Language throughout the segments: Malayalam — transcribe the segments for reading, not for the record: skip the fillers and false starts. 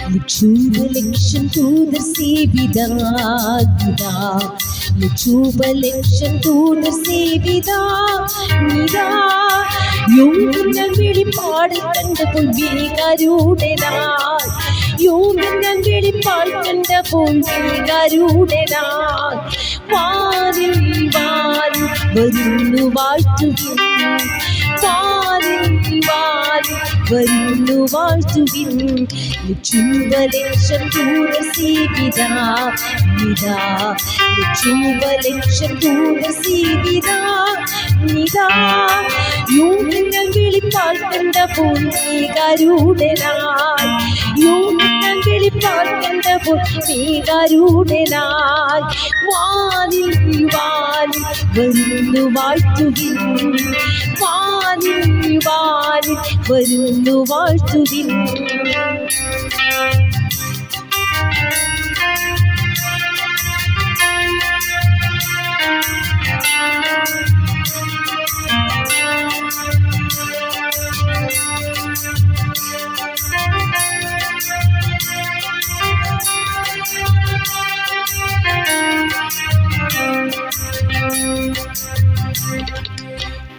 ലക്ഷം ദൂതർ സേവിതാ ലക്ഷം ദൂതർ സേവിതാ യോഗ്യൻ വെളിപ്പാട് കണ്ടപ്പോൾ വേഗാരൂഢനായി യോഗ്യൻ വെളിപ്പാട് കണ്ടപ്പോൾ വേഗാരൂഢനായി വാരിൽ വാരിൽ വരുന്നു വാഴ്ത്തുവിൻ വാരിൽ വാരിൽ വരുന്നു വാഴ്ത്തുവിൻ ലക്ഷം ദൂതർ സേവിതാ ലക്ഷം ദൂതർ സേവിതാ യോഗ്യൻ വെളിപ്പാട് കണ്ടപ്പോൾ വേഗാരൂഢനായി യോഗ്യൻ വെളിപ്പാട് കണ്ടപ്പോൾ വേഗാരൂഢനായി വാനിൽ വാനിൽ വരുന്നു വാഴ്ത്തുവിൻ വാനിൽ വാനിൽ വരുന്നു വാഴ്ത്തുവിൻ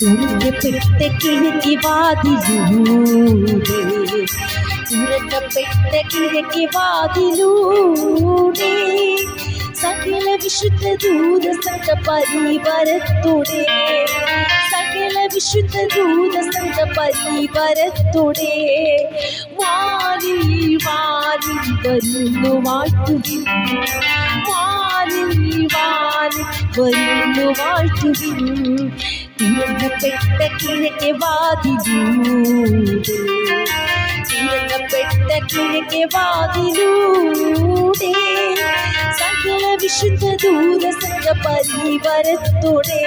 തുറക്കപ്പെട്ട കിഴക്കി വാതിലൂടെ തുറക്കപ്പെട്ട കിഴക്കി വാതിലൂടെ സകല വിശുദ്ധ ദൂതസംഘ പരിവാരത്തോടെ സകല വിശുദ്ധ ദൂതസംഘ പരിവാരത്തോടെ വാരിൽ വാരിൽ വരുന്നു വാഴ്ത്തുവിൻ വാരിൽ വാരിൽ വരുന്നു വാഴ്ത്തുവിൻ തുറക്കപ്പെട്ട കിഴക്കെ വാതിലൂടെ തുറക്കപ്പെട്ട കിഴക്കെ വാതിലൂടെ സകല വിശുദ്ധ ദൂതസംഘ പരിവാരത്തോടെ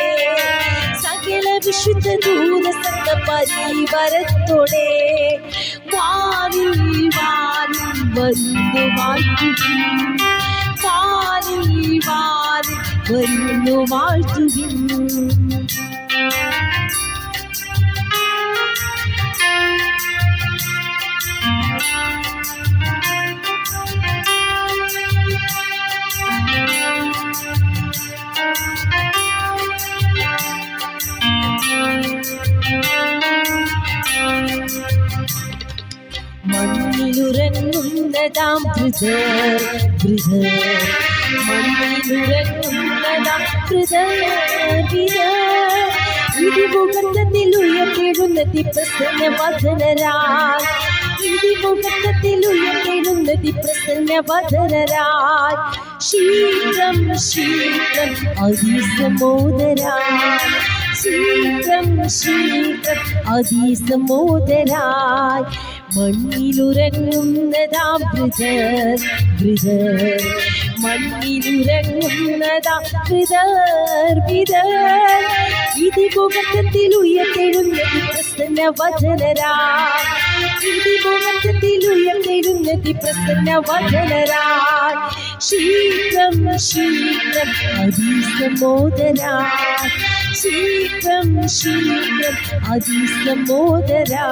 സകല വിശുദ്ധ ദൂതസംഘ പരിവാരത്തോടെ വാരിൽ വാരിൽ വരുന്നു വാഴ്ത്തുവിൻ വാരിൽ വാരിൽ വരുന്നു വാഴ്ത്തുവിൻ മണ്ണിലുറങ്ങുന്നതാം മണ്ണിലുറങ്ങുന്നതാം ഇതിമുഖത്തിൽ ഉയർത്തിടുന്നത് പ്രസന്നവദനരാൽ ഇതിമുഖത്തിൽ ഉയർത്തിടുന്നത് പ്രസന്നവദനരാൽ ശീഘ്രം ശീഘ്രം അതിസമോദരാൽ ശീഘ്രം ശീഘ്രം അതിസമോദരാൽ മണ്ണിലുറങ്ങുന്നതാം മണ്ണിലുറങ്ങുന്നതാം ഇതിമുഖത്തിൽ ഉയർത്തിടുന്നത് പ്രസന്നവദനരാൽ ഇതിമുഖത്തിൽ ഉയർത്തിടുന്നത് പ്രസന്നവദനരാൽ ശീഘ്രം ശീഘ്രം അതിസമോദരാൽ ശീഘ്രം ശീഘ്രം അതിസമോദരാൽ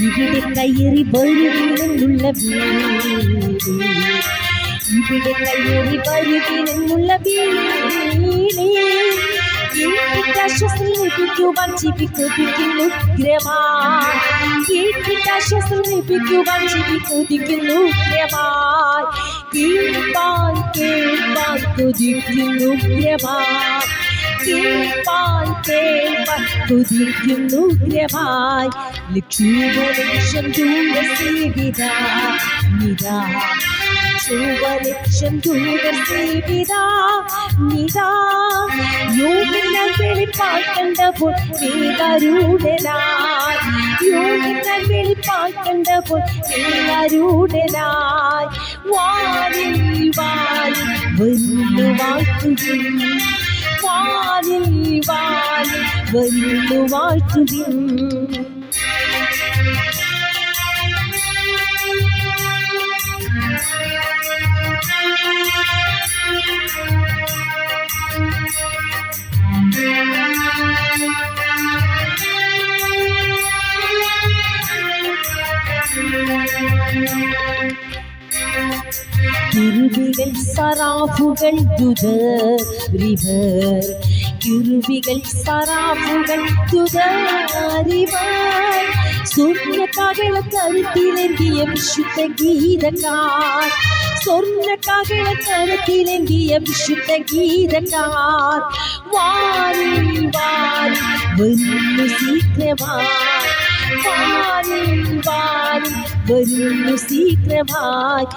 ഇവിടെ കയറി വരുവിനെന്നുള്ള വീട് ഇവിടെ കയറി വരുവിനെന്നുള്ള വീട് ശ്വാസം ലഭിക്കുവാൻ ജീവിക്കുതിക്കുന്നു ഉഗ്രമായി ശ്വാസം ലഭിക്കുവാൻ ജീവിക്കുതിക്കുന്നു ഉഗ്രമായി കേൾപ്പാൻ കേൾപ്പാൻ കൊതിക്കുന്നു ഉഗ്രമായി കേൾപ്പാൻ കേൾപ്പാൻ കൊതിക്കുന്നു ഉഗ്രമായി ലക്ഷം ദൂതർ സേവിതാ ലക്ഷം ദൂതർ സേവിതാ യോഗ്യൻ വെളിപ്പാട് കണ്ടപ്പോൾ വേഗാരൂഢനായി യോഗ്യൻ വെളിപ്പാട് കണ്ടപ്പോൾ വേഗാരൂഢനായി വാരിൽ വാരിൽ വരുന്നു വാഴ്ത്തുവിൻ വാരിൽ വാരിൽ വരുന്നു വാഴ്ത്തുവിൻ. കിരുബികൾ സറാഫുകൾ ദുതറിവർ, കിരുബികൾ സറാഫുകൾ ദുതറിവർ, സ്വർണ്ണ കരുത്തിലെങ്കിയ വിശുദ്ധ ഗീതക്കാർ, സ്വർണ്ണ കരുത്തിലെങ്കിയ വിശുദ്ധ ഗീതക്കാർ, വാരി വാരി വരുന്നു ശീഘ്രമായി, വാരി വാരി വരുന്നു ശീഘ്രമായി.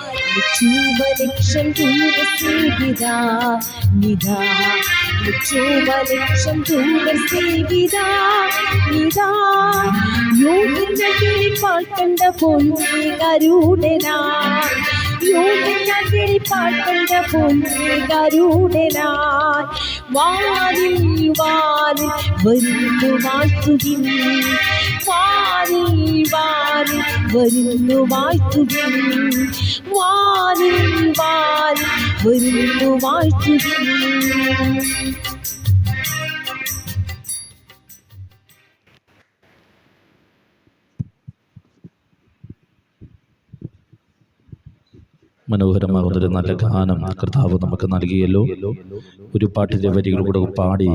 ലക്ഷം ദൂരസേവിതാ നിതാ, ലക്ഷം ദൂരസേവിതാ നിതാ, യോഗ്യങ്ങൾ കിളിപ്പാൽ കണ്ടപ്പോൾ ഗരുഡനായി, യോഗ്യങ്ങൾ കിളിപ്പാൽ കണ്ടപ്പോൾ ഗരുഡനായി, വാരിൽ വാരിൽ വരുന്നു വാഴ്ത്തുവിൻ, വാരിൽ വാരിൽ വരുന്നു വാഴ്ത്തുവിൻ, വാരിൽ വാരിൽ വരുന്നു വാഴ്ത്തുവിൻ. മനോഹരമാകുന്നൊരു നല്ല ഗാനം കർത്താവ് നമുക്ക് നൽകിയല്ലോ. ഒരു പാട്ടിൻ്റെ വരികൾ കൂടെ പാടി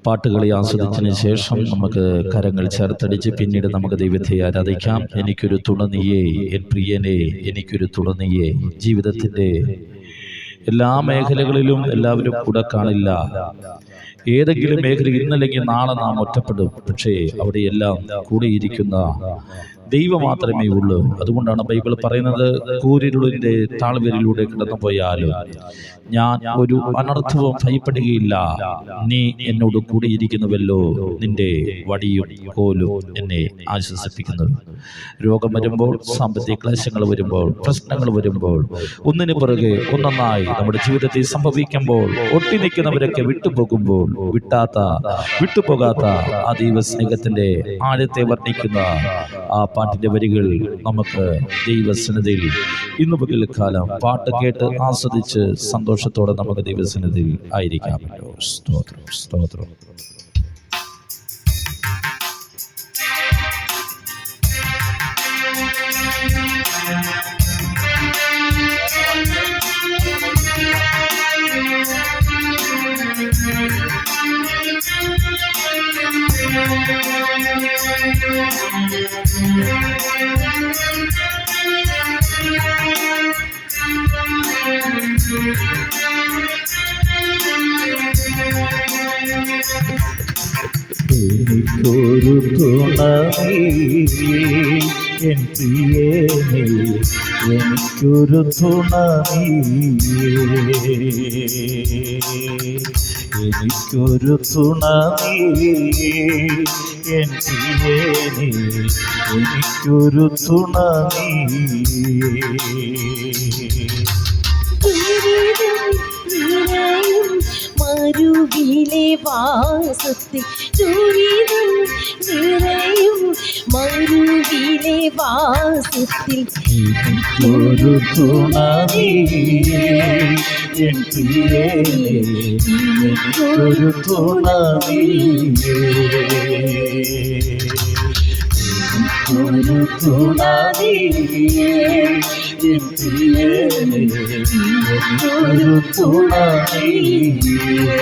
പാട്ടുകളെ ആസ്വദിച്ചതിന് ശേഷം നമുക്ക് കരങ്ങൾ ചേർത്തടിച്ച് പിന്നീട് നമുക്ക് ദൈവത്തെ ആരാധിക്കാം. എനിക്കൊരു തുണ നീയേ എൻ പ്രിയനെ, എനിക്കൊരു തുണ നീയേ. ജീവിതത്തിൻ്റെ എല്ലാ മേഖലകളിലും എല്ലാവരും കൂടെ കാണില്ല. ഏതെങ്കിലും മേഖല ഇന്നല്ലെങ്കിൽ നാളെ നാം ഒറ്റപ്പെടും. പക്ഷേ അവിടെയെല്ലാം കൂടെയിരിക്കുന്ന ദൈവം മാത്രമേ ഉള്ളൂ. അതുകൊണ്ടാണ് ബൈബിൾ പറയുന്നത്, കൂരിരുളിൻ്റെ താഴ്വരയിലൂടെ കടന്നുപോയാലും ഞാൻ ഒരു അനർത്ഥവും ഭയപ്പെടുകയില്ല, നീ എന്നോട് കൂടിയിരിക്കുന്നുവല്ലോ, നിന്റെ വടിയും കോലും എന്നെ ആശ്വസിപ്പിക്കുന്നു. രോഗം വരുമ്പോൾ, സാമ്പത്തിക ക്ലേശങ്ങൾ വരുമ്പോൾ, പ്രശ്നങ്ങൾ വരുമ്പോൾ, ഒന്നിനു പുറകെ ഒന്നൊന്നായി നമ്മുടെ ജീവിതത്തിൽ സംഭവിക്കുമ്പോൾ, ഒട്ടി നിൽക്കുന്നവരൊക്കെ വിട്ടുപോകുമ്പോൾ വിട്ടുപോകാത്ത ആ ദൈവസ്നേഹത്തിന്റെ ആഴത്തെ വർണ്ണിക്കുന്ന ആ പാട്ടിന്റെ വരികൾ നമുക്ക് ദൈവസന്നിധിയിൽ ഇന്നു പകൽക്കാലം പാട്ട് കേട്ട് ആസ്വദിച്ച് സന്തോഷത്തോടെ നമുക്ക് ദൈവസന്നിധിയിൽ ആയിരിക്കാമല്ലോ. സ്തോത്രം, സ്തോത്രം. എനിക്കൊരു തുണ നീയേ എൻ പ്രിയനേ, എനിക്കൊരു തുണ നീയേ, എനിക്കൊരു തുണ നീയേ എൻ പ്രിയനേ, എനിക്കൊരു തുണ നീയേ. മരുവിലെ വാസത്തിൽ ദുരിതം നിറയും, മരുവിലെ വാസത്തിൽ എനിക്കൊരു തുണ നീയേ എൻ പ്രിയനേ, എനിക്കൊരു തുണ നീയേ, എനിക്കൊരു തുണ നീയേ എൻ പ്രിയനേ, എനിക്കൊരു തുണ നീയേ.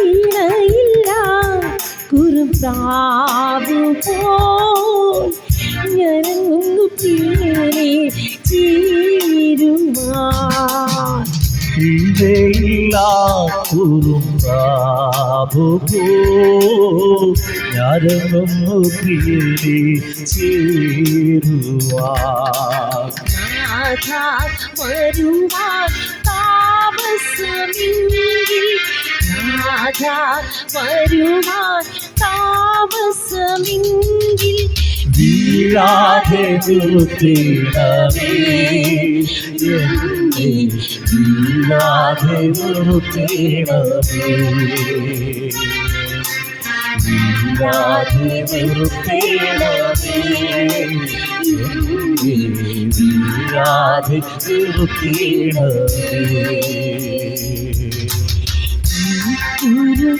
ഇണയില്ല കുറുപ്രാവു പോൽ ഞരങ്ങുന്നു തീരെ ചീരുമാ, ഇതയില്ല കുറുപ്രാവു ഞാനൊന്നു പ്രിയനെ ചേരുവാൻ നാഥ വരുവാൻ താമസമെങ്കിൽ നാഥ വരുവാൻ താമസമെങ്കിൽ വീഴാതെ നിർത്തേണമേ എന്നെ വീഴാതെ നിർത്തേണമേ വീഴാതെ നിർത്തേണമേ എന്നെ വീഴാതെ നിർത്തേണമേ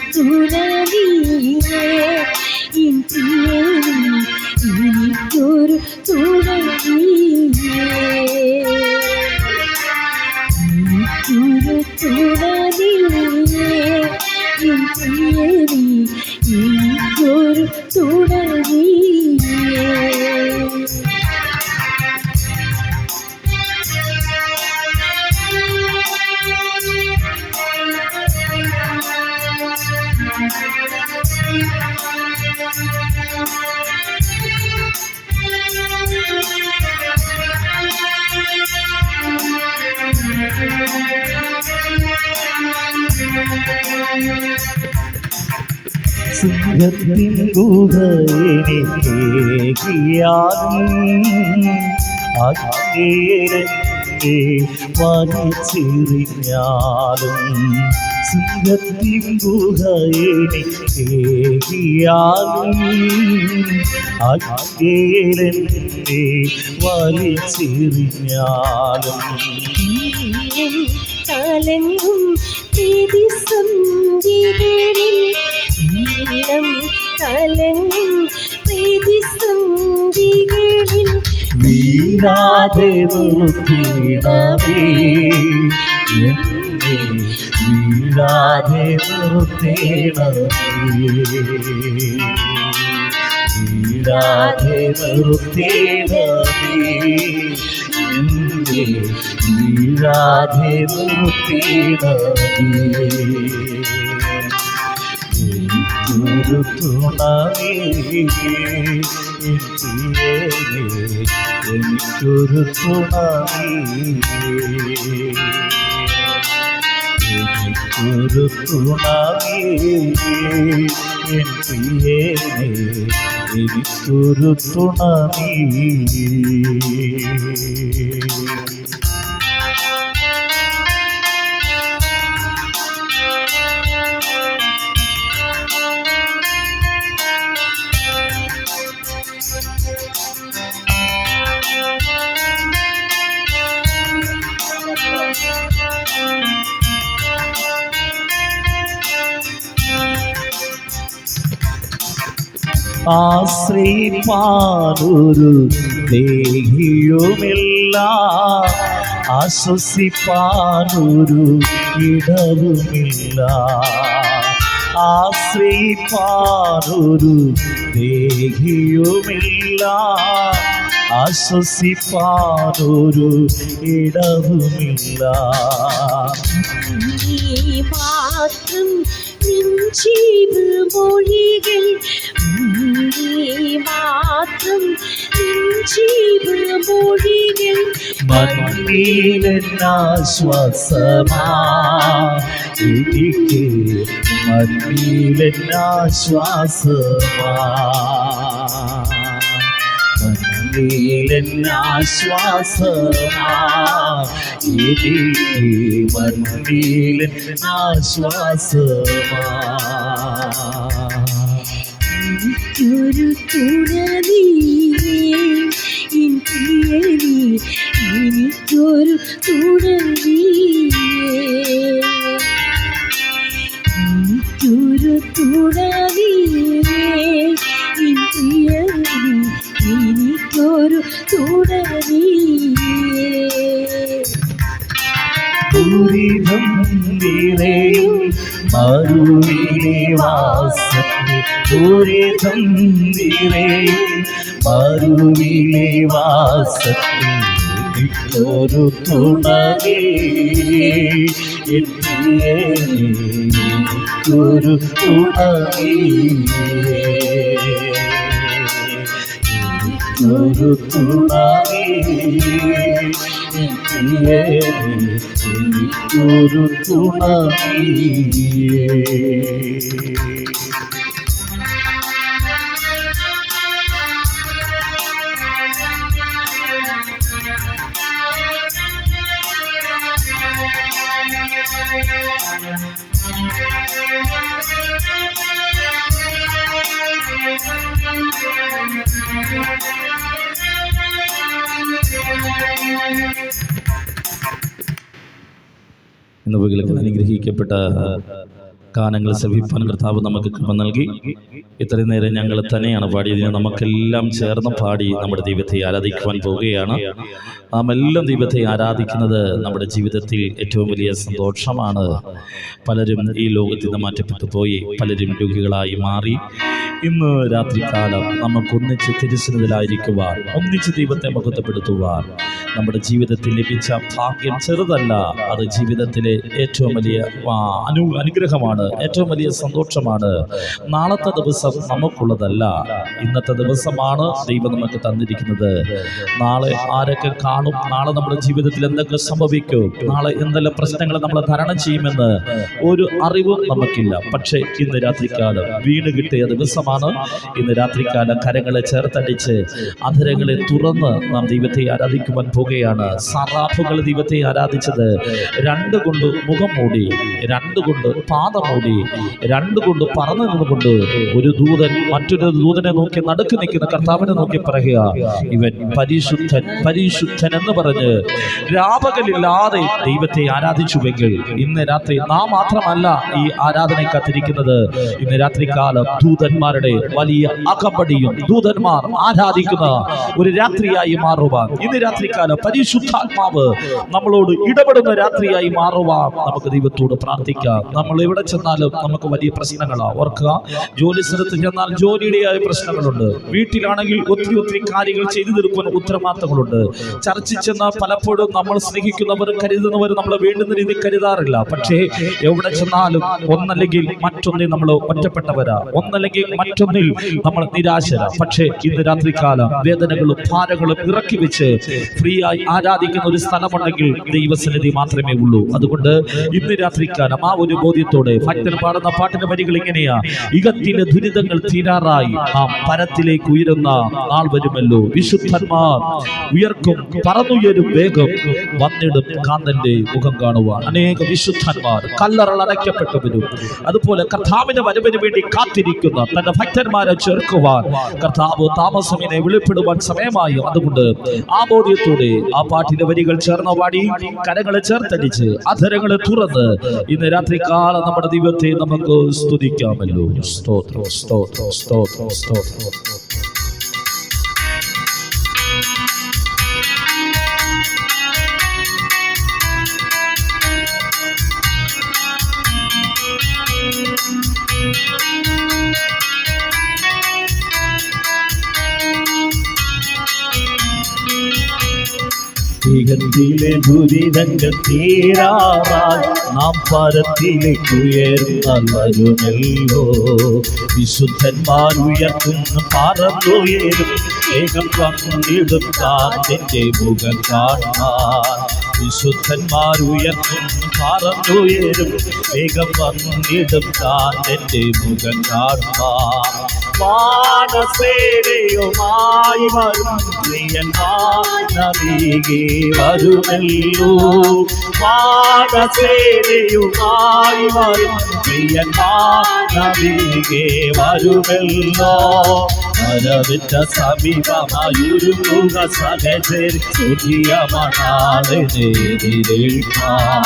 തുണനീരേ എനിക്കൊരു തുണനീരേ എനിക്കൊരു തുണനീരേ സിംഹത്തിൻ ഗുഹയെനിക്കേകിയാലും അങ്ങേരന്റെ വലിച്ചെറിഞ്ഞാലും സിംഹത്തിൻ ഗുഹയെനിക്കേകിയാലും അങ്ങേരന്റെ വലിച്ചെറിഞ്ഞാലും കലങ്ങും പ്രതിസന്ധികളിൽ കലങ്ങും പ്രതിസന്ധികളിൽ വീഴാതെ നിർത്തേണമേ എന്നെ വീഴാതെ നിർത്തേണമേ വീഴാതെ നിർത്തേണമേ എന്നെ വീഴാതെ നിർത്തേണമേ എനിക്കൊരു തുണയേ എനിക്കൊരു തുണയേ എനിക്കൊരു തുണയേ എനിക്കൊരു തുണയേ ആശ്രയിപ്പാനൊരു ദേഹിയുമില്ല ആശ്വസിപ്പാനൊരു ഇടവുമില്ല ആശ്രയിപ്പാനൊരു ദേഹിയുമില്ല ആശ്വസിപ്പാനൊരു ഇടവുമില്ല മാത്രം നെഞ്ചീവ് മൊഴികൾ മാത്രം നെഞ്ചീവ് മൊഴികൾ മണ്ണിലെന്നാശ്വാസമാ എനിക്ക് മണ്ണിലെന്നാശ്വാസമാ മണ്ണിലെന്നാശ്വാസമാ എനിക്ക് മണ്ണിലെന്നാശ്വാസമാ എനിക്കൊരു തുണനീരേ എനിക്കൊരു തുണനീരേ എനിക്കൊരു തുണനീരേ എനിക്കൊരു തുണനീരേ ദുരിതം നിറയും മരുവിലെ വാസത്തിൽ ദുരിതം നിറയും മരുവിലെ വാസത്തിൽ എനിക്കൊരു തുണയേ എനിക്കൊരു തുണയേ ഒരു തുണയേ എനിക്കൊരു തുണയേ. ഇന്ന് പകലും അനുഗ്രഹിക്കപ്പെട്ട ഗാനങ്ങൾ ശ്രവിപ്പാൻ കർത്താവ് നമുക്ക് കൃപ നൽകി. ഇത്രയും നേരം ഞങ്ങൾ തന്നെയാണ് പാടിയതിന് നമുക്കെല്ലാം ചേർന്ന് പാടി നമ്മുടെ ദൈവത്തെ ആരാധിക്കുവാൻ പോവുകയാണ്. നാം എല്ലാം ദൈവത്തെ ആരാധിക്കുന്നത് നമ്മുടെ ജീവിതത്തിൽ ഏറ്റവും വലിയ സന്തോഷമാണ്. പലരും ഈ ലോകത്തിൽ നിന്ന് മാറ്റപ്പെട്ടു പോയി, പലരും രോഗികളായി മാറി. ഇന്ന് രാത്രികാലം നമുക്കൊന്നിച്ച് തിരുസന്നിധിയിലായിരിക്കുവാൻ, ഒന്നിച്ച് ദൈവത്തെ മഹത്വപ്പെടുത്തുവാൻ നമ്മുടെ ജീവിതത്തിൽ ലഭിച്ച ഭാഗ്യം ചെറുതല്ല. അത് ജീവിതത്തിലെ ഏറ്റവും വലിയ അനുഗ്രഹമാണ്, ഏറ്റവും വലിയ സന്തോഷമാണ്. നാളത്തെ ദിവസം നമുക്കുള്ളതല്ല, ഇന്നത്തെ ദിവസമാണ് ദൈവം നമുക്ക് തന്നിരിക്കുന്നത്. നാളെ ആരൊക്കെ കാണും, നാളെ നമ്മുടെ ജീവിതത്തിൽ എന്തൊക്കെ സംഭവിക്കും, നാളെ എന്തെല്ലാം പ്രശ്നങ്ങൾ നമ്മൾ തരണം ചെയ്യുമെന്ന് ഒരു അറിവും നമുക്കില്ല. പക്ഷേ ഇന്ന് രാത്രികാലം വീണ് കിട്ടിയ ദിവസമാണ്. ഇന്ന് രാത്രികാലം കരങ്ങളെ ചേർത്തടിച്ച് അധരങ്ങളെ തുറന്ന് നാം ദൈവത്തെ ആരാധിക്കുവാൻ പോകുകയാണ്. സറാഫുകൾ ദൈവത്തെ ആരാധിച്ചത് രണ്ടുകൊണ്ട് മുഖം മൂടി, രണ്ടുകൊണ്ട് പാദം മൂടി, രണ്ടുകൊണ്ട് പറന്നു നിന്നുകൊണ്ട് ഒരു ദൂതൻ മറ്റൊരു ദൂതനെ നോക്കി നടുക്ക് നിൽക്കുന്ന കർത്താവിനെ നോക്കി പറയുക, ഇവൻ പരിശുദ്ധൻ പരിശുദ്ധൻ എന്ന് പറഞ്ഞ് രാപകലില്ലാതെ ദൈവത്തെ ആരാധിച്ചുവെങ്കിൽ ഇന്ന് രാത്രി നാം മാത്രമല്ല ഈ ആരാധന കാത്തിരിക്കുന്നത്. ഇന്ന് രാത്രികാലം ദൂതന്മാരുടെ വലിയ അകമ്പടിയും ദൂതന്മാർ ആരാധിക്കുന്ന ഒരു രാത്രിയായി മാറുവാൻ, ഇന്ന് രാത്രികാലം പരിശുദ്ധാത്മാവ് നമ്മളോട് ഇടപെടുന്ന രാത്രിയായി മാറുവാൻ നമുക്ക് ദൈവത്തോട് പ്രാർത്ഥിക്കാം. നമ്മൾ എവിടെ ചെന്നാലും നമുക്ക് വലിയ പ്രശ്നങ്ങളാണ്. ഓർക്കുക, ജോലി സ്ഥലത്ത് ചെന്നാൽ ജോലിയുടേതായ പ്രശ്നങ്ങളുണ്ട്. വീട്ടിലാണെങ്കിൽ ഒത്തിരി കാര്യങ്ങൾ ചെയ്തു തീർക്കുവാൻ ഉത്തരവാദിത്തങ്ങളുണ്ട്. ചർച്ചിൽ ചെന്നാൽ പലപ്പോഴും നമ്മൾ സ്നേഹിക്കുന്നവരും കരുതുന്നവരും നമ്മളെ വേണ്ടുന്ന രീതി കരുതാറില്ല. പക്ഷേ എവിടെ ചെന്നാലും ഒന്നല്ലെങ്കിൽ മറ്റൊന്നിൽ നമ്മൾ ഒറ്റപ്പെട്ടവരാ, ഒന്നല്ലെങ്കിൽ മറ്റൊന്നിൽ നമ്മൾ നിരാശരാ. പക്ഷേ ഇന്ന് രാത്രികാലം വേദനകളും ഭാരങ്ങളും ഇറക്കി വെച്ച് ഫ്രീ ആയി ആരാധിക്കുന്ന ഒരു സ്ഥലമുണ്ടെങ്കിൽ ദൈവസന്നിധി മാത്രമേ ഉള്ളൂ. അതുകൊണ്ട് ഇന്ന് രാത്രികാലം ആ ഒരു ബോധ്യത്തോടെ ഭക്തൻ പാടുന്ന പാട്ടിന്റെ വരികൾ ഇങ്ങനെയാ: ഇകത്തിലെ ദുരിതങ്ങൾ തീരാറായി നാം പരത്തിലേക്ക് ഉയരുന്ന നാൾ വരുമല്ലോ. വിശുദ്ധന്മാർ ഉയർക്കും, പറന്നുയരും വേഗം, വന്നിടും കാന്തന്റെ മുഖം കാണുവാൻ. അനേക വിശുദ്ധന്മാർ കല്ലറകൾ അടയ്ക്കപ്പെട്ടവരും അതുപോലെ കർത്താവിന്റെ വരവിന് വേണ്ടി കാത്തിരിക്കുന്ന തന്റെ ഭക്തന്മാരെ ചേർക്കുവാൻ കർത്താവ് താമസമിനെ വെളിപ്പെടുവാൻ സമയമായി. അതുകൊണ്ട് ആ ബോധ്യത്തോടെ ആ പാട്ടിന്റെ വരികൾ ചേർന്ന് പാടി കരങ്ങളെ ചേർത്തടിച്ച് അധരങ്ങളെ തുറന്ന് ഇന്ന് രാത്രികാലം നമ്മുടെ ദൈവത്തെ നമുക്ക് സ്തുതിക്കാമല്ലോ. സ്തോത്രം സ്തോത്രം സ്തോത്രം സ്തോത്രം. ീകത്തിലെ ദുരിതങ്ങൾ തീരാറായി നാം പരത്തിലേക്ക് ഉയർന്നാൽ വരുമല്ലോ. വിശുദ്ധന്മാർ ഉയർത്തുന്ന പറന്നുയരും വേഗം, വന്നിടും കാന്തന്റെ മുഖം കാണാൻ. വിശുദ്ധന്മാർ ഉയർത്തുന്ന പറന്നുയരും വേഗം, വന്നിടും കാന്തന്റെ മുഖം കാണാൻ. വാനസേനയുമായി വരും പ്രിയന്മാരികെ വരുമല്ലോ. വാനസേനയുമായി വരും പ്രിയന്മാരികെ വരുമല്ലോ. വരവിറ്റ സമീപമായൊരുങ്ങുക സഹജർ പുതിയ മണാളിനെതിരേൽക്കാൻ.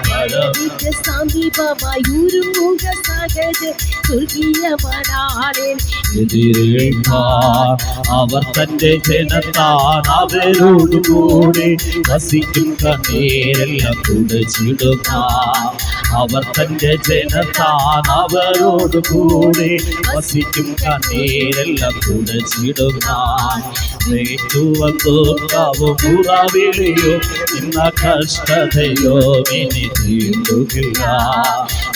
വരവിറ്റ സമീപമായൊരുങ്ങുക സഹജർ പുതിയ മണാളിൻ എതിരേൽക്കാൻ. അവർ തന്റെ ജനത്താൻ അവരോടുകൂടി വസിക്കും, കണ്ണീരെല്ലാം തുടച്ചിടുക. അവർ തന്റെ ജനത്താൻ അവരോടുകൂടി വസിക്കും, കണ്ണീരെല്ലാം തുടച്ചിടുക. നീട്ടുവന്തോക്കാവോ മുറവിളിയോ നിന്ന കഷ്ടതയോ ഇനി തീണ്ടുകില്ല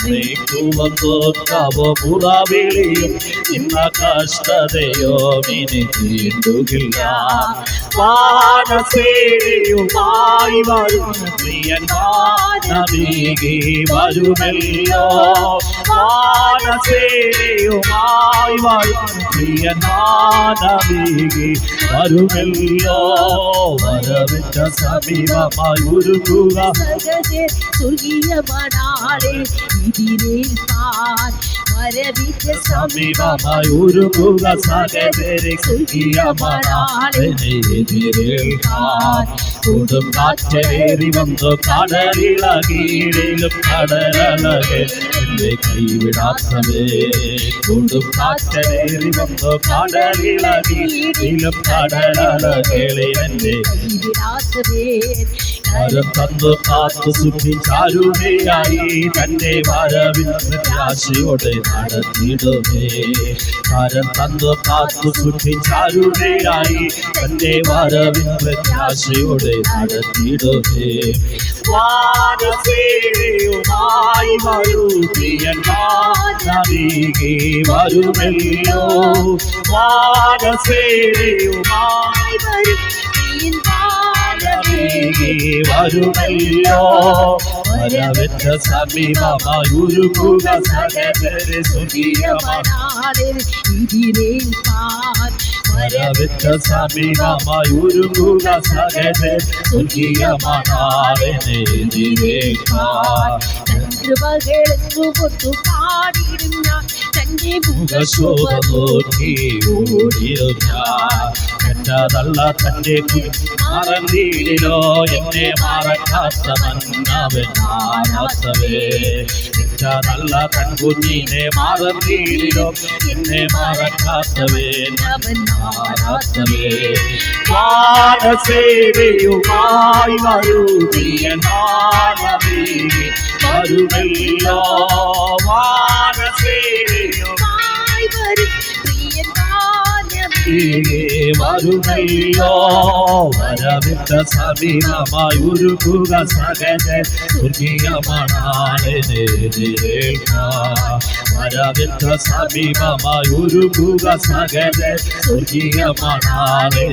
നീട്ടുവന്തോക്കാവോ മുറവിളിയോ നിന്ന കഷ്ടതയോ ഇനി തീണ്ടുകില്ല വാനസേനയുമായി വരും പ്രിയനാനീകി വരുമല്ലോ വാനസേനയുമായി വരും പ്രിയനാനീകി വരുമല്ലോ വരവിട്ട സമീപമായി ഒരുങ്ങുക സ്വർഗീയമണാളെ ഇതിരേൽപ്പാൻ വരവിട്ട സമീപമായി ഒരുങ്ങുക സകലരെ സ്വർഗീയമണാളെ എതിരേൽക്കാൻ കൊടും കാറ്റേറി വന്നു കടലിളകീഴിലും കടലളകെ എന്നെ കൈവിടാത്തവേ കൊടും കാറ്റേറി വന്നു കടലിളകീഴിലും കടലളകളെ എന്നെ കൈവിടാത്തവേ കരം തന്നു കാത്തു സൂക്ഷിച്ചാരുമേയായി തന്റെ വരവിൻ പ്രത്യാശയോടെ നടത്തിയിടുമേ കരം തന്നു കാത്തു സൂക്ഷിച്ചാരുമേയായി തന്റെ വരവിൻ പ്രത്യാശയോടെ നടത്തിയിടുമേ വാനസേനയുമായി വരൂ പ്രിയനാനീകി വരുമല്ലോ വാനസേനയുമായി വരൂ വരുമല്ലോ വരവിട്ട സമീപമായി ഒരുങ്ങുക സകലരെ സ്വർഗീയമണാളെ ഇതിരേൽപ്പാൻ വരവിട്ട സമീപമായി ഒരുങ്ങുക സകലരെ സ്വർഗീയമണാളെ എതിരേൽക്കാൻ കൃപകളെന്നു കൊണ്ടു പാടിയിടും ഞാൻ തന്റെ മുഖശോഭ നോക്കി ഓടിയും ഞാൻ എന്നതല്ല തന്റെ മറന്നീടിലോ എന്നെ മറക്കാത്ത മന്നവൻ മാറാത്തവേ എന്നതല്ല തൻ കുഞ്ഞിനെ മറന്നീടിലോ എന്നെ മറക്കാത്തവേ അവൻ മാറാത്തവേ വാനസേനയുമായി വരൂ പ്രിയനാനീ വരുമല്ലോ വാനസേനയുമായി വരും വരുമല്ലോ വരവിട്ട സമീപമായി ഒരുക്കുക സകല സ്വർഗീയമണാളെ വരവിട്ട സമീപമായി ഒരുക്കുക സകല സ്വർഗീയമണാളെ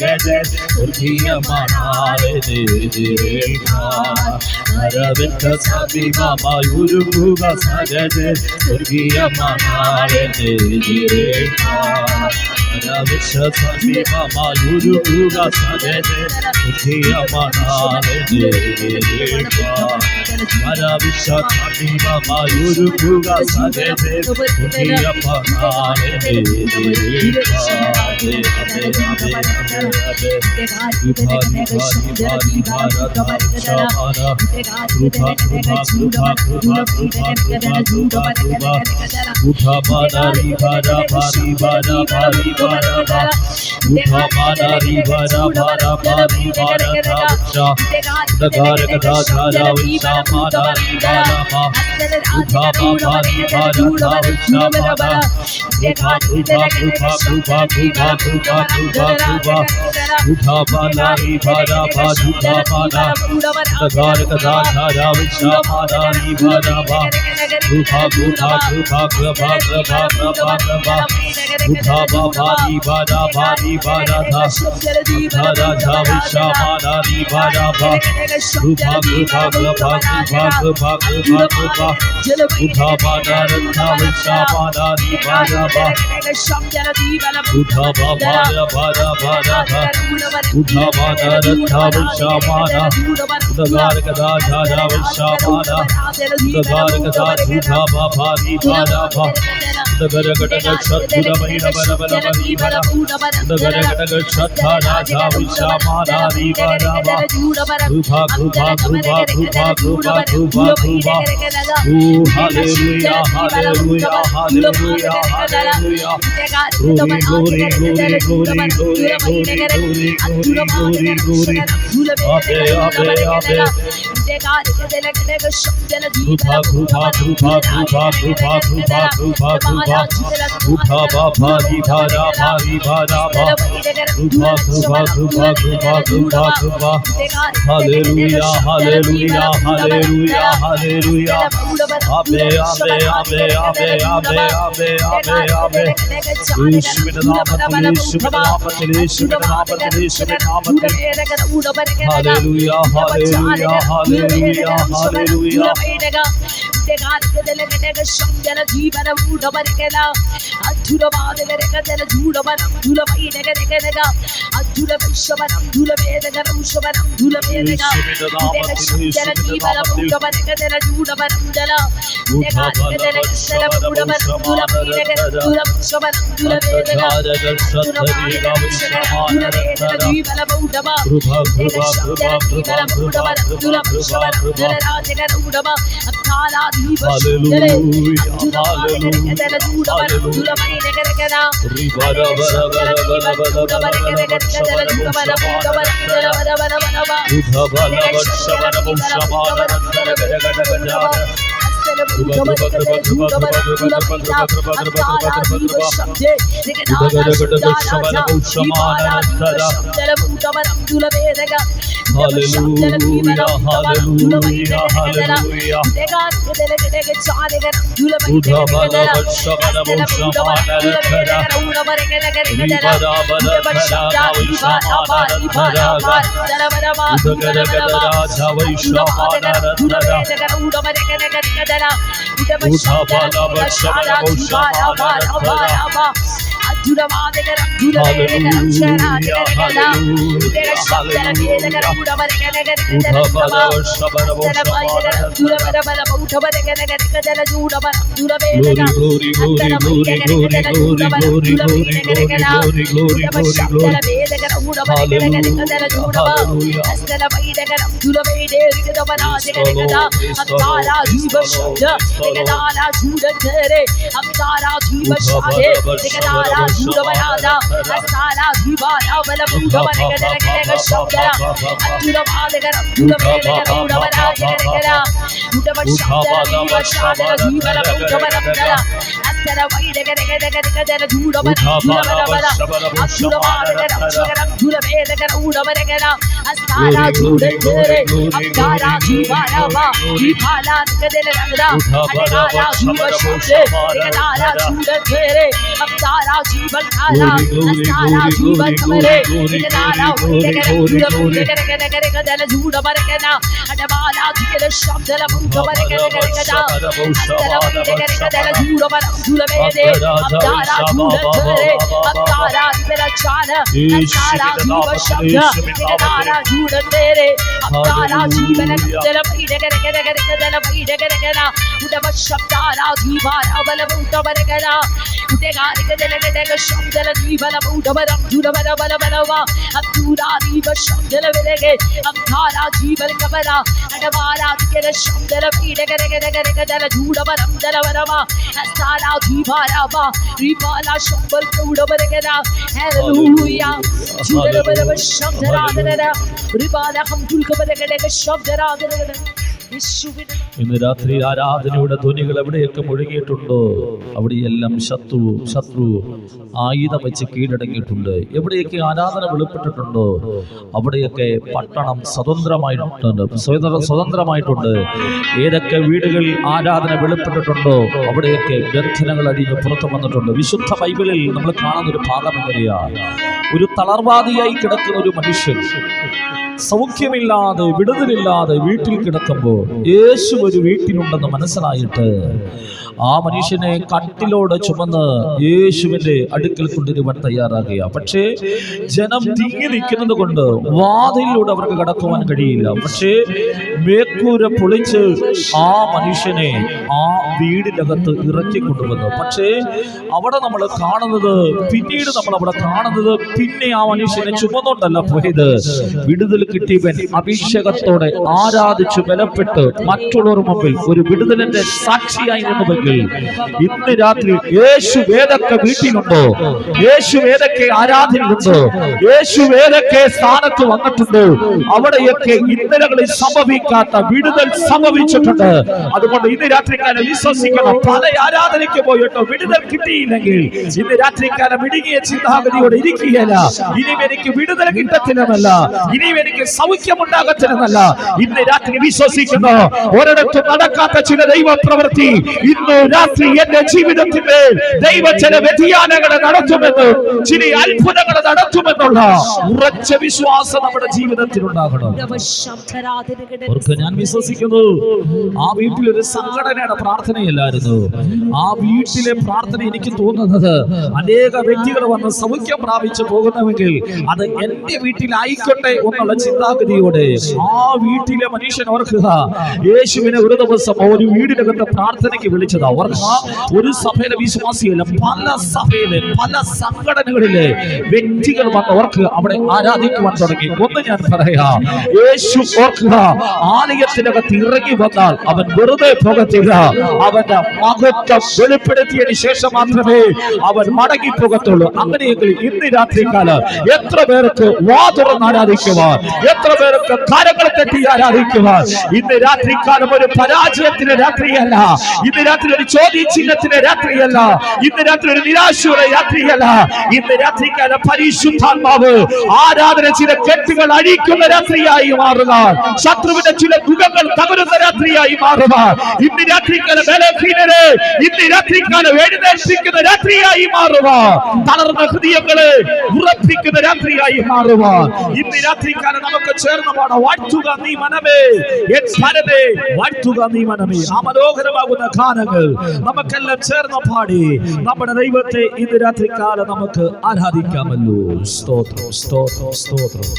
അതെ വരവിട്ട സമീപമായി ഒരുക്കുക സകല സ്വർഗീയമണാളെ വരവിട്ട സമീപമായി ഒരുക്കുക സകല സ്വർഗീയമണാളെ വരവിട്ട സമീപമായി ഒരുക്കുക സകല സ്വർഗീയമണാളെ വരവിട്ട സമീപമായി ഒരുക്കുക സകല സ്വർഗീയമണാളെ Hallelujah, hallelujah, hallelujah, hallelujah. Amen, amen, amen, amen, amen, amen, amen, amen. യേശുവിന്റെ നാമത്തിൽ, യേശുവിന്റെ നാമത്തിൽ, യേശുവിന്റെ നാമത്തിൽ, യേശുവിന്റെ നാമത്തിൽ. Hallelujah, hallelujah, hallelujah, hallelujah. ഇന്ന് രാത്രി ആരാധനയുടെ ധ്വനികൾ എവിടെയൊക്കെ മുഴുകിയിട്ടുണ്ടോ അവിടെയെല്ലാം ശത്രു ആയുധം വെച്ച് കീഴടങ്ങിയിട്ടുണ്ട്. എവിടെയൊക്കെ ആരാധന വെളിപ്പെട്ടിട്ടുണ്ടോ അവിടെയൊക്കെ പട്ടണം സ്വതന്ത്രമായിട്ടുണ്ട്. ഏതൊക്കെ വീടുകളിൽ ആരാധന വെളിപ്പെട്ടിട്ടുണ്ടോ അവിടെയൊക്കെ ബന്ധനങ്ങൾ അടിഞ്ഞ് പുറത്തു വന്നിട്ടുണ്ട്. വിശുദ്ധ ബൈബിളിൽ നമ്മൾ കാണുന്ന ഒരു ഭാഗം എങ്ങനെയാണ്? ഒരു തളർവാദിയായി കിടക്കുന്ന ഒരു മനുഷ്യൻ സൗഖ്യമില്ലാതെ വിടുതലില്ലാതെ വീട്ടിൽ കിടക്കുമ്പോൾ യേശു ഒരു വീട്ടിലുണ്ടെന്ന് മനസ്സിലായിട്ട് ആ മനുഷ്യനെ കട്ടിലോട് ചുമന്ന് യേശുവിന്റെ അടുക്കൽ കൊണ്ടുവരുവാൻ തയ്യാറാകുക. പക്ഷേ ജനം തിങ്ങി നിൽക്കുന്നത് കൊണ്ട് വാതിലിലൂടെ അവർക്ക് കടക്കുവാൻ കഴിയില്ല. പക്ഷേ മേക്കൂര പൊളിച്ച് ആ മനുഷ്യനെ ആ വീടിനകത്ത് ഇറക്കി കൊണ്ടുവന്നു. പക്ഷേ അവിടെ നമ്മൾ കാണുന്നത്, പിന്നീട് നമ്മൾ അവിടെ കാണുന്നത്, പിന്നെ ആ മനുഷ്യനെ ചുമന്നോണ്ടല്ല പോയത്. വിടുതൽ കിട്ടിയവൻ അഭിഷേകത്തോടെ ആരാധിച്ചു ബലപ്പെട്ട് മറ്റുള്ളവർ മുമ്പിൽ ഒരു വിടുതലിന്റെ സാക്ഷിയായി നിന്നുവെങ്കിൽ കാണുന്നുണ്ടെങ്കിൽ ഇന്ന് രാത്രി യേശു ഏതൊക്കെ വീട്ടിലുണ്ടോ, യേശു ഏതൊക്കെ ആരാധനയുണ്ടോ, യേശു ഏതൊക്കെ സ്ഥാനത്ത് വന്നിട്ടുണ്ട്, അവിടെയൊക്കെ ഇന്നലകളിൽ സംഭവിക്കാത്ത വിടുതൽ സംഭവിച്ചിട്ടുണ്ട്. അതുകൊണ്ട് ഇന്ന് രാത്രിക്കാലം വിശ്വസിക്കണം. പല ആരാധനയ്ക്ക് പോയിട്ടോ വിടുതൽ കിട്ടിയില്ലെങ്കിൽ ഇന്ന് രാത്രിക്കാലം ഇടുങ്ങിയ ചിന്താഗതിയോടെ ഇരിക്കുകയല്ല. ഇനിയും എനിക്ക് വിടുതൽ കിട്ടത്തില്ലെന്നല്ല, ഇനിയും എനിക്ക് സൗഖ്യമുണ്ടാകത്തില്ലെന്നല്ല. ഇന്ന് രാത്രി വിശ്വസിക്കുന്നു, ഒരിടത്തും നടക്കാത്ത ചില ദൈവ പ്രവൃത്തി ഇന്ന് രാത്രി എന്റെ ജീവിതത്തിന്റെ ദൈവ ചില വ്യതിയാനങ്ങളെ നടത്തുമെന്ന്, ചില അത്ഭുതങ്ങളെ നടത്തുമെന്നുള്ള ഉറച്ച വിശ്വാസം നമ്മുടെ ജീവിതത്തിൽ ഉണ്ടാകണം. ഞാൻ വിശ്വസിക്കുന്നു ആ വീട്ടിലൊരു സംഘടനയുടെ പ്രാർത്ഥനയല്ലായിരുന്നു. ആ വീട്ടിലെ പ്രാർത്ഥന എനിക്ക് തോന്നുന്നത് അനേക വ്യക്തികൾ വന്ന് സൗഖ്യം പ്രാപിച്ചു പോകുന്നുവെങ്കിൽ അത് എന്റെ വീട്ടിലായിക്കോട്ടെ എന്നുള്ള ചിന്താഗതിയോടെ ആ വീട്ടിലെ മനുഷ്യൻ ഓർക്കുക, യേശുവിനെ ഒരു ദിവസം ഒരു വീടിനകത്ത് പ്രാർത്ഥനയ്ക്ക് വിളിച്ചതാ. ഓർക്കുക, ഒരു സഭയിലെ വിശ്വാസിയല്ല, പല സഭയിലെ പല സംഘടനകളിലെ വ്യക്തികൾ വന്ന് ഓർക്കുക അവിടെ ആരാധിക്കുവാൻ തുടങ്ങി. ഒന്ന് ഞാൻ പറയാം, യേശു ഓർക്കുക ആലയത്തിനകത്ത് ഇറങ്ങി വന്നാൽ അവൻ വെറുതെ പോകത്തില്ല. അവന്റെ മഹത്വം വെളിപ്പെടുത്തിയതിനു ശേഷം മാത്രമേ അവൻ മടങ്ങി പോകത്തുള്ളൂ. അങ്ങനെയെങ്കിൽ ഇന്ന് രാത്രിക്കാലം എത്ര പേർക്ക് വാ തുറന്ന് ആരാധിക്കുവാൻ, എത്ര പേർക്ക് കരങ്ങൾ തെറ്റി ആരാധിക്കുവാൻ. ഇന്ന് രാത്രിക്കാലം ഒരു പരാജയത്തിന്റെ രാത്രിയല്ല, ഇന്ന് രാത്രി ഒരു ചോദ്യചിഹ്നത്തിന്റെ രാത്രിയല്ല, ഇന്ന് രാത്രി ഒരു നിരാശയുടെ രാത്രിയല്ല. ഇന്ന് രാത്രിക്കാലം പരിശുദ്ധാത്മാവ് ആരാധന ചില കെട്ടുകൾ അഴിക്കുന്ന രാത്രിയായി മാറുക, ശത്രുവിന്റെ ചില മുഖങ്ങൾ തകരുന്ന രാത്രിയായി മാറുക. ഇന്ന് രാത്രിക്കാലം ബലഹീനരെ ഇന്ന് രാത്രിക്കാലം എഴുന്നേൽപ്പിക്കുന്ന രാത്രിയായി മാറുക, തളർന്ന ഹൃദയങ്ങളെ ഉറപ്പിക്കുന്ന രാത്രിയായി മാറുക. ഇന്ന് രാത്രിക്കാലം നമുക്ക് ചേർന്ന് പാടാം, വാഴ്ത്തുക നീ മനമേ എൻ ഭരമേ, വാഴ്ത്തുക നീ മനമേ. ആ മനോഹരമാകുന്ന ഗാനങ്ങൾ നമുക്കെല്ലാം ചേർന്ന് പാടി നമ്മുടെ ദൈവത്തെ ഇന്ന് രാത്രിക്കാലം നമുക്ക് ആരാധിക്കാമല്ലോ. സ്തോത്രം, സ്തോത്രം, സ്തോത്രം.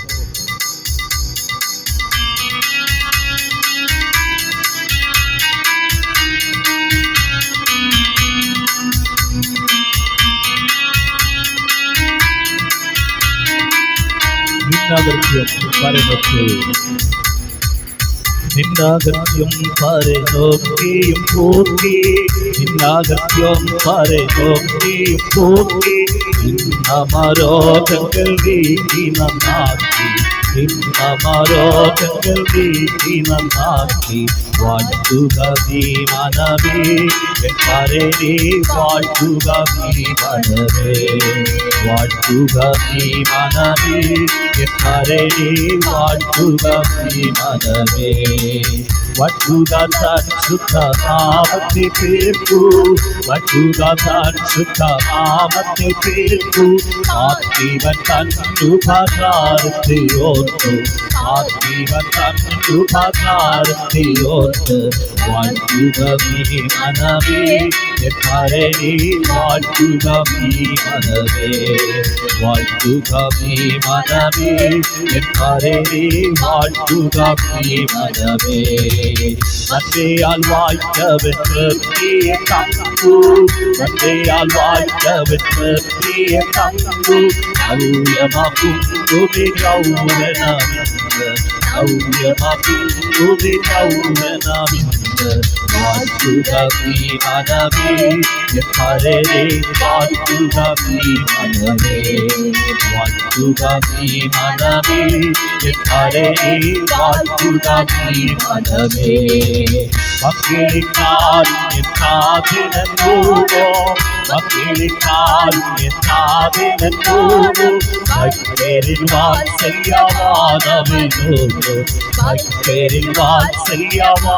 നിന്നകത്യം പരനോക്കിയും പോക്കി, നിന്നകത്യം പരനോക്കിയും പോക്കി, നിന്നമരോഗങ്ങൾ വീട്ടി നന്നാക്കി, നിന്നമരോഗങ്ങൾ വീട്ടി നന്നാക്കി. വാഴ്ത്തുക നീ മനമേ എൻ പരനേ, വാഴ്ത്തുക നീ മനമേ, വാഴ്ത്തുക നീ മനമേ എൻ പരനേ, വാഴ്ത്തുക നീ മനമേ. വാഴ്ത്തുക താൻ ശുദ്ധനാമത്തെ പേർക്കു, വാഴ്ത്തുക താൻ ശുദ്ധനാമത്തെ പേർക്കു. ആത്മീവൻ തൻ ശുഭകാരത്തെ ഓർത്തു, ആത്മീവൻ തൻ ശുഭകാരത്തെ ഓർത്ത്. വാഴ്ത്തുക നീ മനമേ എൻ പരനേ, വാഴ്ത്തുക നീ മനമേ, വാഴ്ത്തുക നീ മനമേ എൻ പരനേ, വാഴ്ത്തുക നീ മനമേ. നന്മയാൽ വാഴ്ത്തവൻ നിർത്തിയ തന്നു, നന്മയാൽ വാഴ്ത്തവൻ നിർത്തിയ തന്നു. ൗര്യമാകുന്നുമേ ഗൗരവമിന്ന്, ൗര്യമാകുന്നുമേ ഗൗരവമിന്ന്. വാഴ്ത്തുക നീ മനമേ എൻ പരനേ, വാഴ്ത്തുക നീ മനമേ, വാഴ്ത്തുക നീ മനമേ എൻ പരനേ, വാഴ്ത്തുക നീ മനമേ. മക്കളിക്കാരുണ്യത്താതിനോ, മക്കളിക്കാരുണ്യത്താതിനോ, ഭക്തരിൽ വാത്സല്യവാദമിനോ, ഭക്തരിൽ വാത്സല്യവാ